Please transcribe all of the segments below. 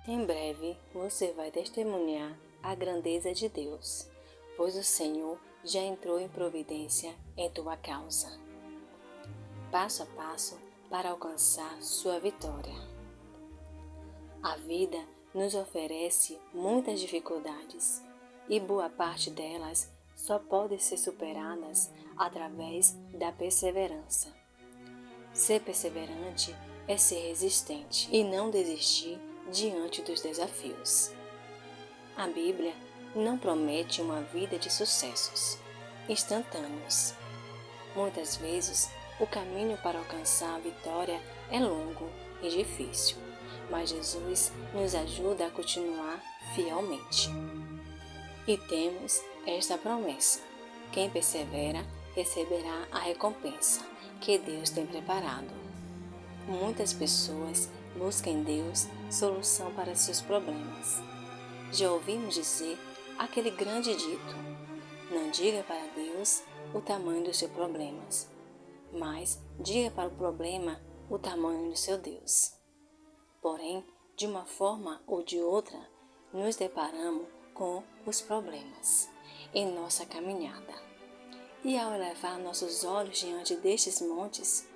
Em breve você vai testemunhar a grandeza de Deus, pois o Senhor já entrou em providência em tua causa. Passo a passo para alcançar sua vitória. A vida nos oferece muitas dificuldades e boa parte delas só pode ser superadas através da perseverança. Ser perseverante é ser resistente e não desistir diante dos desafios. A Bíblia não promete uma vida de sucessos instantâneos. Muitas vezes, o caminho para alcançar a vitória é longo e difícil, mas Jesus nos ajuda a continuar fielmente. E temos esta promessa: quem persevera receberá a recompensa que Deus tem preparado. Muitas pessoas buscam em Deus solução para seus problemas. Já ouvimos dizer aquele grande dito: não diga para Deus o tamanho dos seus problemas, mas diga para o problema o tamanho do seu Deus. Porém, de uma forma ou de outra, nos deparamos com os problemas em nossa caminhada. E ao elevar nossos olhos diante destes montes,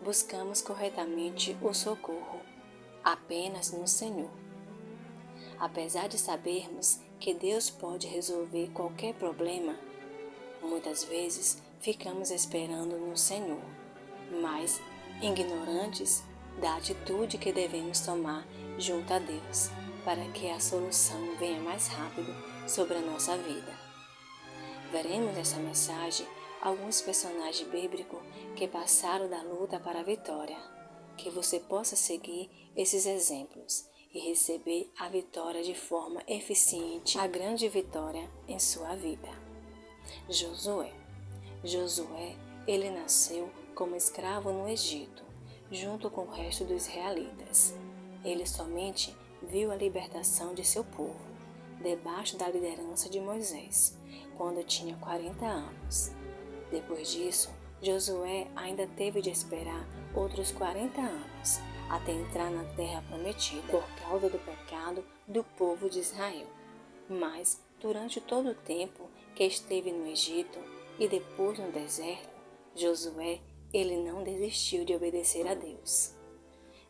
buscamos corretamente o socorro apenas no Senhor. Apesar de sabermos que Deus pode resolver qualquer problema, muitas vezes ficamos esperando no Senhor, mas ignorantes da atitude que devemos tomar junto a Deus, para que a solução venha mais rápido sobre a nossa vida. Veremos nessa mensagem alguns personagens bíblicos que passaram da luta para a vitória, que você possa seguir esses exemplos e receber a vitória de forma eficiente, a grande vitória em sua vida. Josué, ele nasceu como escravo no Egito, junto com o resto dos israelitas. Ele somente viu a libertação de seu povo, debaixo da liderança de Moisés, quando tinha 40 anos. Depois disso, Josué ainda teve de esperar outros 40 anos até entrar na terra prometida por causa do pecado do povo de Israel. Mas, durante todo o tempo que esteve no Egito e depois no deserto, Josué, ele não desistiu de obedecer a Deus.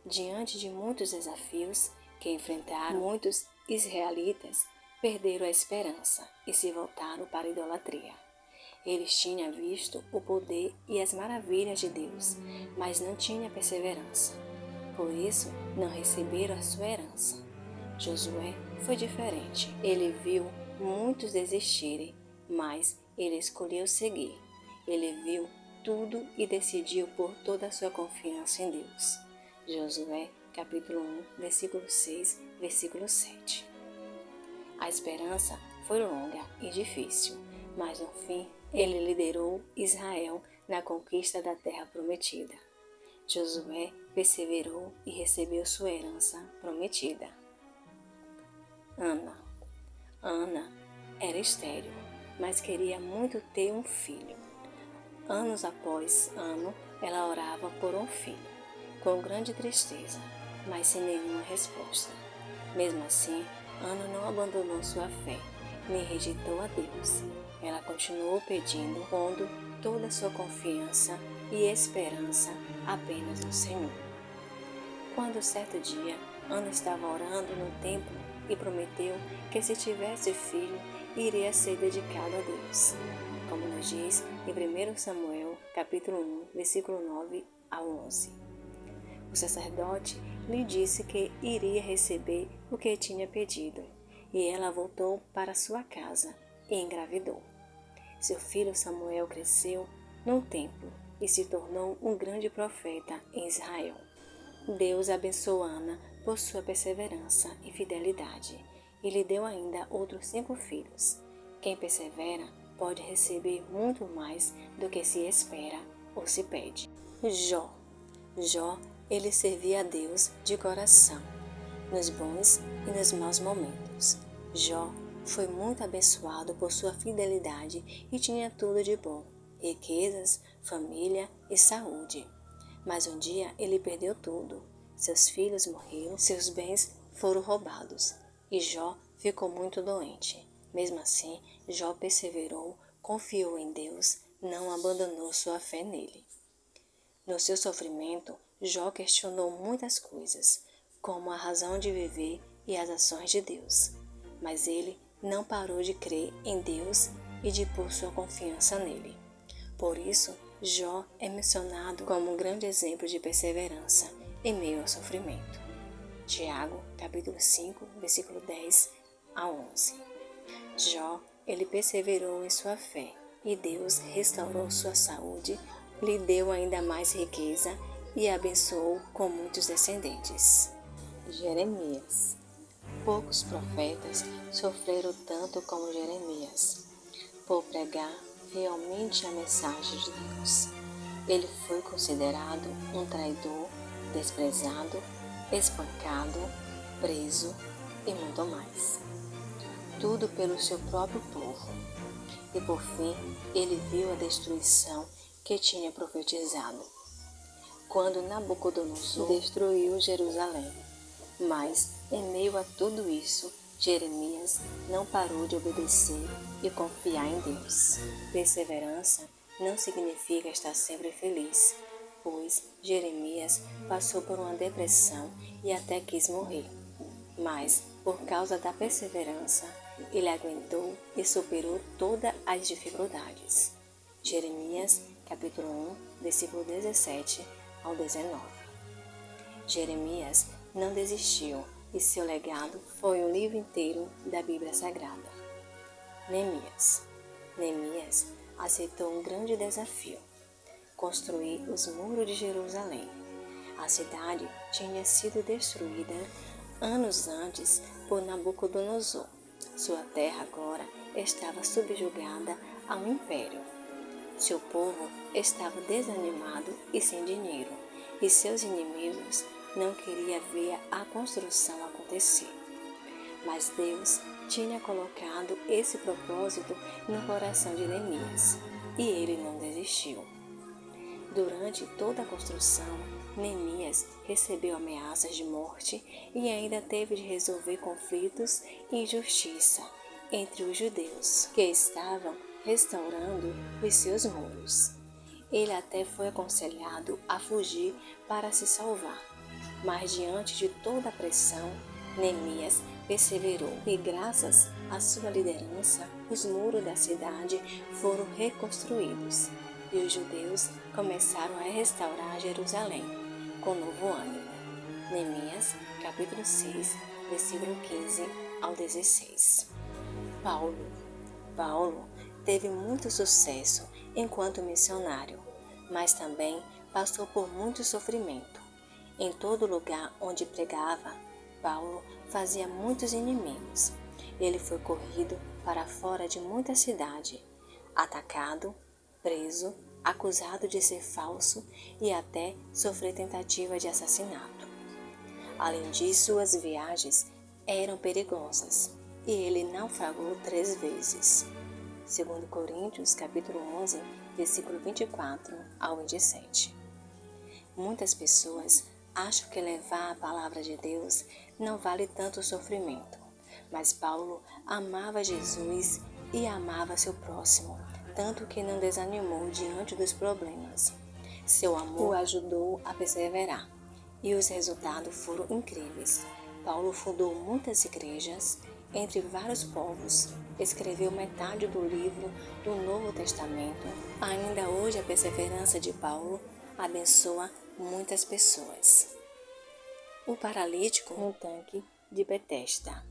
Diante de muitos desafios que enfrentaram, muitos israelitas perderam a esperança e se voltaram para a idolatria. Eles tinham visto o poder e as maravilhas de Deus, mas não tinham perseverança. Por isso, não receberam a sua herança. Josué foi diferente. Ele viu muitos desistirem, mas ele escolheu seguir. Ele viu tudo e decidiu pôr toda a sua confiança em Deus. Josué, capítulo 1, versículo 6, versículo 7. A esperança foi longa e difícil, mas no fim ele liderou Israel na conquista da terra prometida. Josué perseverou e recebeu sua herança prometida. Ana era estéril, mas queria muito ter um filho. Anos após ano, ela orava por um filho, com grande tristeza, mas sem nenhuma resposta. Mesmo assim, Ana não abandonou sua fé, nem rejeitou a Deus. Ela continuou pedindo, pondo toda a sua confiança e esperança apenas no Senhor. Quando certo dia, Ana estava orando no templo e prometeu que se tivesse filho, iria ser dedicado a Deus, como nos diz em 1 Samuel, capítulo 1, versículo 9 a 11. O sacerdote lhe disse que iria receber o que tinha pedido, e ela voltou para sua casa e engravidou. Seu filho Samuel cresceu no templo e se tornou um grande profeta em Israel. Deus abençoou Ana por sua perseverança e fidelidade, e lhe deu ainda outros 5 filhos. Quem persevera pode receber muito mais do que se espera ou se pede. Jó, ele servia a Deus de coração, nos bons e nos maus momentos. Jó foi muito abençoado por sua fidelidade e tinha tudo de bom: riquezas, família e saúde. Mas um dia ele perdeu tudo. Seus filhos morreram, seus bens foram roubados, e Jó ficou muito doente. Mesmo assim, Jó perseverou, confiou em Deus, não abandonou sua fé nele. No seu sofrimento, Jó questionou muitas coisas, como a razão de viver e as ações de Deus. Mas ele não parou de crer em Deus e de pôr sua confiança nele. Por isso, Jó é mencionado como um grande exemplo de perseverança em meio ao sofrimento. Tiago, capítulo 5, versículo 10 a 11. Jó, ele perseverou em sua fé, e Deus restaurou sua saúde, lhe deu ainda mais riqueza e abençoou com muitos descendentes. Jeremias. Poucos profetas sofreram tanto como Jeremias, por pregar fielmente a mensagem de Deus. Ele foi considerado um traidor, desprezado, espancado, preso e muito mais. Tudo pelo seu próprio povo. E por fim, ele viu a destruição que tinha profetizado, quando Nabucodonosor destruiu Jerusalém. Mas, em meio a tudo isso, Jeremias não parou de obedecer e confiar em Deus. Perseverança não significa estar sempre feliz, pois Jeremias passou por uma depressão e até quis morrer. Mas, por causa da perseverança, ele aguentou e superou todas as dificuldades. Jeremias, capítulo 1, versículo 17 ao 19. Jeremias não desistiu e seu legado foi o livro inteiro da Bíblia Sagrada. Neemias. Neemias aceitou um grande desafio: construir os muros de Jerusalém. A cidade tinha sido destruída anos antes por Nabucodonosor. Sua terra agora estava subjugada ao império. Seu povo estava desanimado e sem dinheiro, e seus inimigos não queriam ver a construção acontecer. Mas Deus tinha colocado esse propósito no coração de Neemias, e ele não desistiu. Durante toda a construção, Neemias recebeu ameaças de morte e ainda teve de resolver conflitos e injustiça entre os judeus que estavam restaurando os seus muros. Ele até foi aconselhado a fugir para se salvar, mas diante de toda a pressão, Neemias perseverou e, graças à sua liderança, os muros da cidade foram reconstruídos e os judeus começaram a restaurar Jerusalém com novo ânimo. Neemias, capítulo 6, versículo 15 ao 16. Paulo teve muito sucesso enquanto missionário, mas também passou por muito sofrimento. Em todo lugar onde pregava, Paulo fazia muitos inimigos. Ele foi corrido para fora de muita cidade, atacado, preso, acusado de ser falso e até sofrer tentativa de assassinato. Além disso, suas viagens eram perigosas e ele naufragou 3 vezes. 2 Coríntios, capítulo 11, versículo 24 ao 27. Muitas pessoas acham que levar a palavra de Deus não vale tanto sofrimento, mas Paulo amava Jesus e amava seu próximo, tanto que não desanimou diante dos problemas. Seu amor o ajudou a perseverar, e os resultados foram incríveis. Paulo fundou muitas igrejas entre vários povos, escreveu metade do livro do Novo Testamento. Ainda hoje a perseverança de Paulo abençoa muitas pessoas. O paralítico no tanque de Betesda.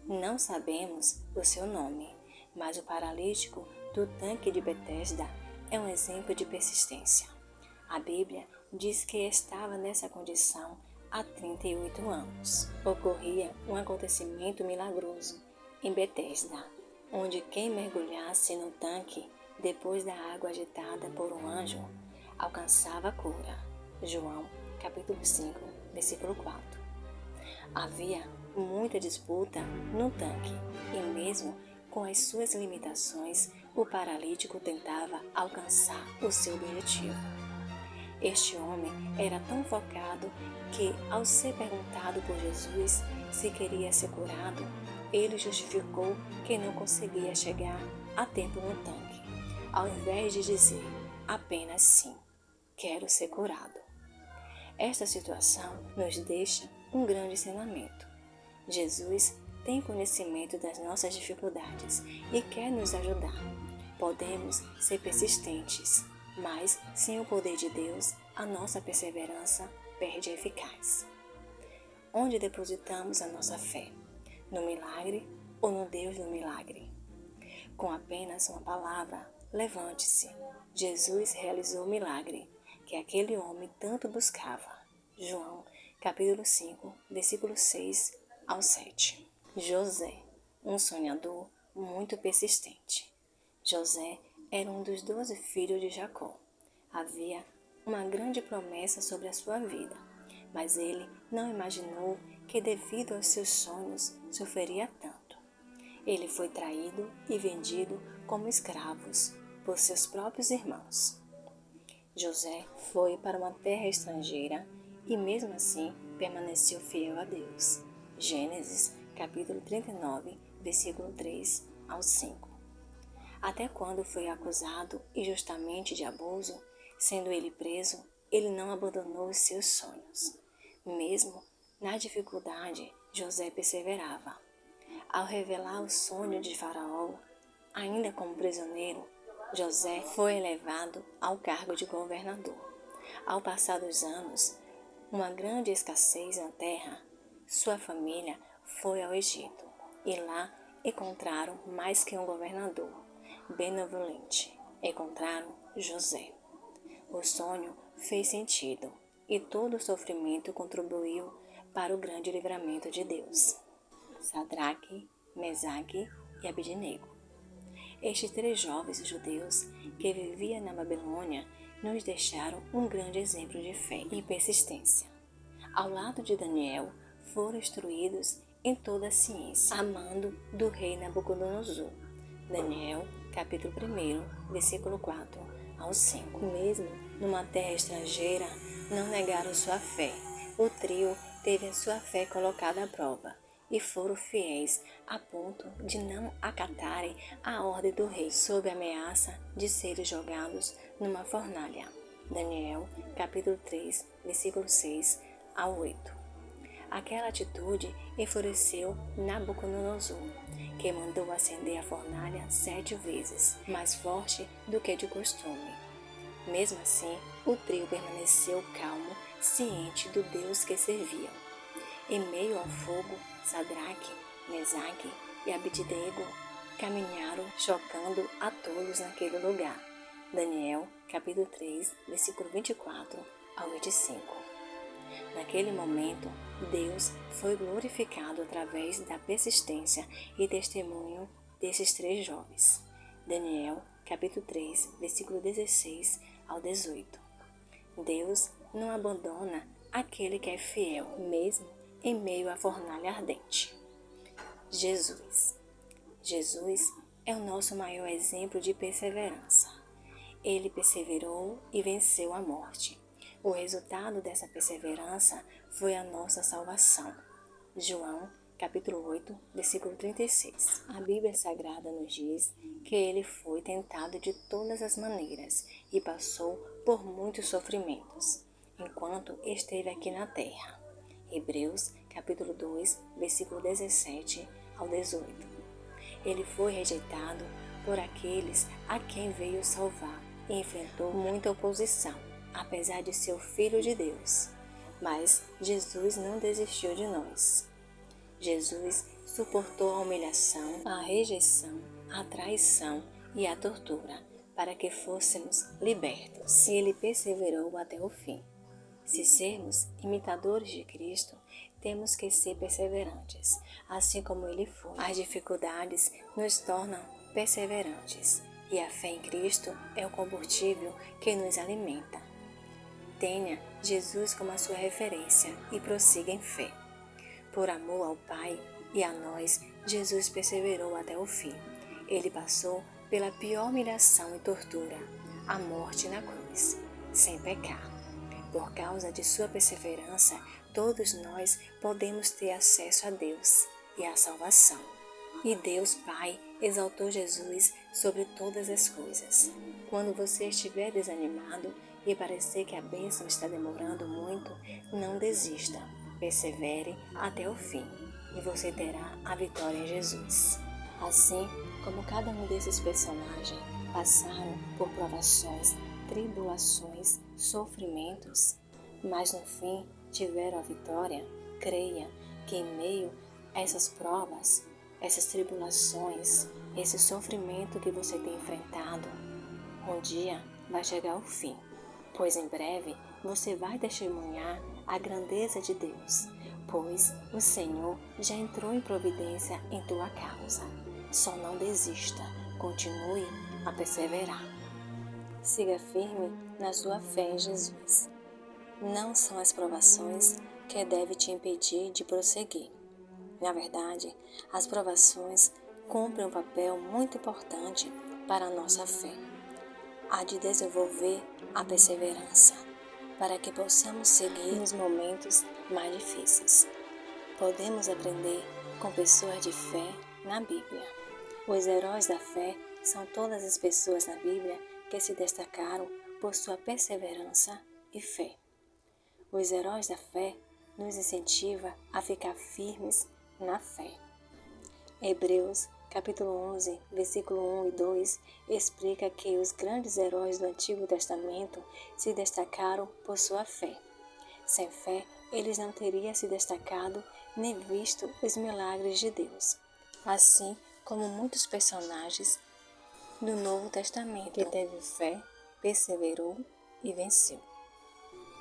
Não sabemos o seu nome, mas o paralítico do tanque de Betesda é um exemplo de persistência. A Bíblia diz que estava nessa condição há 38 anos. Ocorria um acontecimento milagroso em Betesda, onde quem mergulhasse no tanque depois da água agitada por um anjo alcançava a cura. João, capítulo 5, versículo 4. Havia muita disputa no tanque e mesmo com as suas limitações, o paralítico tentava alcançar o seu objetivo. Este homem era tão focado que, ao ser perguntado por Jesus se queria ser curado, ele justificou que não conseguia chegar a tempo no tanque, ao invés de dizer apenas sim, quero ser curado. Esta situação nos deixa um grande ensinamento. Jesus tem conhecimento das nossas dificuldades e quer nos ajudar. Podemos ser persistentes, mas sem o poder de Deus, a nossa perseverança perde a eficácia. Onde depositamos a nossa fé? No milagre ou no Deus do milagre? Com apenas uma palavra, levante-se. Jesus realizou o milagre que aquele homem tanto buscava. João, capítulo 5, versículo 6 ao 7. José, um sonhador muito persistente. José era um dos 12 filhos de Jacó. Havia uma grande promessa sobre a sua vida, mas ele não imaginou que, devido aos seus sonhos, sofreria tanto. Ele foi traído e vendido como escravos por seus próprios irmãos. José foi para uma terra estrangeira e mesmo assim permaneceu fiel a Deus. Gênesis, capítulo 39, versículo 3 ao 5. Até quando foi acusado injustamente de abuso, sendo ele preso, ele não abandonou os seus sonhos. Mesmo na dificuldade, José perseverava. Ao revelar o sonho de Faraó, ainda como prisioneiro, José foi elevado ao cargo de governador. Ao passar dos anos, uma grande escassez na terra, sua família foi ao Egito e lá encontraram mais que um governador benevolente. Encontraram José. O sonho fez sentido e todo o sofrimento contribuiu para o grande livramento de Deus. Sadraque, Mesaque e Abednego. Estes 3 jovens judeus que viviam na Babilônia nos deixaram um grande exemplo de fé e persistência. Ao lado de Daniel, foram instruídos em toda a ciência, a mando do rei Nabucodonosor. Daniel, capítulo 1, versículo 4 ao 5. Mesmo numa terra estrangeira, não negaram sua fé. O trio teve a sua fé colocada à prova e foram fiéis a ponto de não acatarem a ordem do rei, sob a ameaça de serem jogados numa fornalha. Daniel, capítulo 3, versículo 6 ao 8. Aquela atitude enfureceu Nabucodonosor, que mandou acender a fornalha 7 vezes, mais forte do que de costume. Mesmo assim, o trio permaneceu calmo, ciente do Deus que serviam. Em meio ao fogo, Sadraque, Mesaque e Abednego caminharam chocando a todos naquele lugar. Daniel, capítulo 3, versículo 24 ao 25. Naquele momento, Deus foi glorificado através da persistência e testemunho desses 3 jovens. Daniel, capítulo 3, versículo 16 ao 18. Deus não abandona aquele que é fiel, mesmo em meio à fornalha ardente. Jesus. Jesus é o nosso maior exemplo de perseverança. Ele perseverou e venceu a morte. O resultado dessa perseverança foi a nossa salvação. João, capítulo 8, versículo 36. A Bíblia Sagrada nos diz que ele foi tentado de todas as maneiras e passou por muitos sofrimentos, enquanto esteve aqui na terra. Hebreus, capítulo 2, versículo 17 ao 18. Ele foi rejeitado por aqueles a quem veio salvar e enfrentou muita oposição, apesar de ser o Filho de Deus. Mas Jesus não desistiu de nós. Jesus suportou a humilhação, a rejeição, a traição e a tortura para que fôssemos libertos. E ele perseverou até o fim. Se sermos imitadores de Cristo, temos que ser perseverantes, assim como ele foi. As dificuldades nos tornam perseverantes, e a fé em Cristo é o combustível que nos alimenta. Tenha Jesus como a sua referência e prossiga em fé. Por amor ao Pai e a nós, Jesus perseverou até o fim. Ele passou pela pior humilhação e tortura, a morte na cruz, sem pecar. Por causa de sua perseverança, todos nós podemos ter acesso a Deus e à salvação. E Deus Pai exaltou Jesus sobre todas as coisas. Quando você estiver desanimado e parecer que a bênção está demorando muito, não desista. Persevere até o fim e você terá a vitória em Jesus. Assim como cada um desses personagens passaram por provações, tribulações, sofrimentos, mas no fim tiveram a vitória, creia que em meio a essas provas, essas tribulações, esse sofrimento que você tem enfrentado, um dia vai chegar ao fim, pois em breve você vai testemunhar a grandeza de Deus, pois o Senhor já entrou em providência em tua causa. Só não desista, continue a perseverar. Siga firme na sua fé em Jesus. Não são as provações que devem te impedir de prosseguir. Na verdade, as provações cumprem um papel muito importante para a nossa fé. Há de desenvolver a perseverança, para que possamos seguir nos momentos mais difíceis. Podemos aprender com pessoas de fé na Bíblia. Os heróis da fé são todas as pessoas na Bíblia que se destacaram por sua perseverança e fé. Os heróis da fé nos incentivam a ficar firmes na fé. Hebreus, capítulo 11, versículo 1 e 2, explica que os grandes heróis do Antigo Testamento se destacaram por sua fé. Sem fé, eles não teriam se destacado nem visto os milagres de Deus. Assim como muitos personagens do Novo Testamento que teve fé, perseverou e venceu.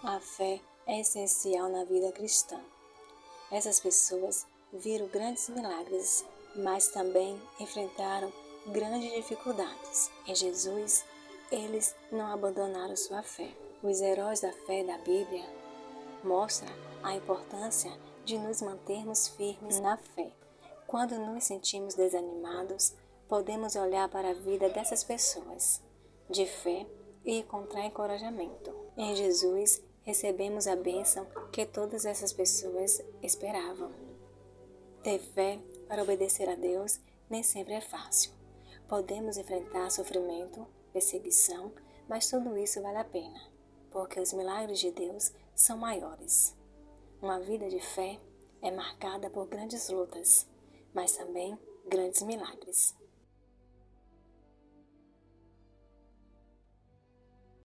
A fé é essencial na vida cristã. Essas pessoas viram grandes milagres, mas também enfrentaram grandes dificuldades. Em Jesus, eles não abandonaram sua fé. Os heróis da fé da Bíblia mostram a importância de nos mantermos firmes na fé. Quando nos sentimos desanimados, podemos olhar para a vida dessas pessoas de fé e encontrar encorajamento. Em Jesus, recebemos a bênção que todas essas pessoas esperavam. Ter fé para obedecer a Deus nem sempre é fácil. Podemos enfrentar sofrimento, perseguição, mas tudo isso vale a pena, porque os milagres de Deus são maiores. Uma vida de fé é marcada por grandes lutas, mas também grandes milagres.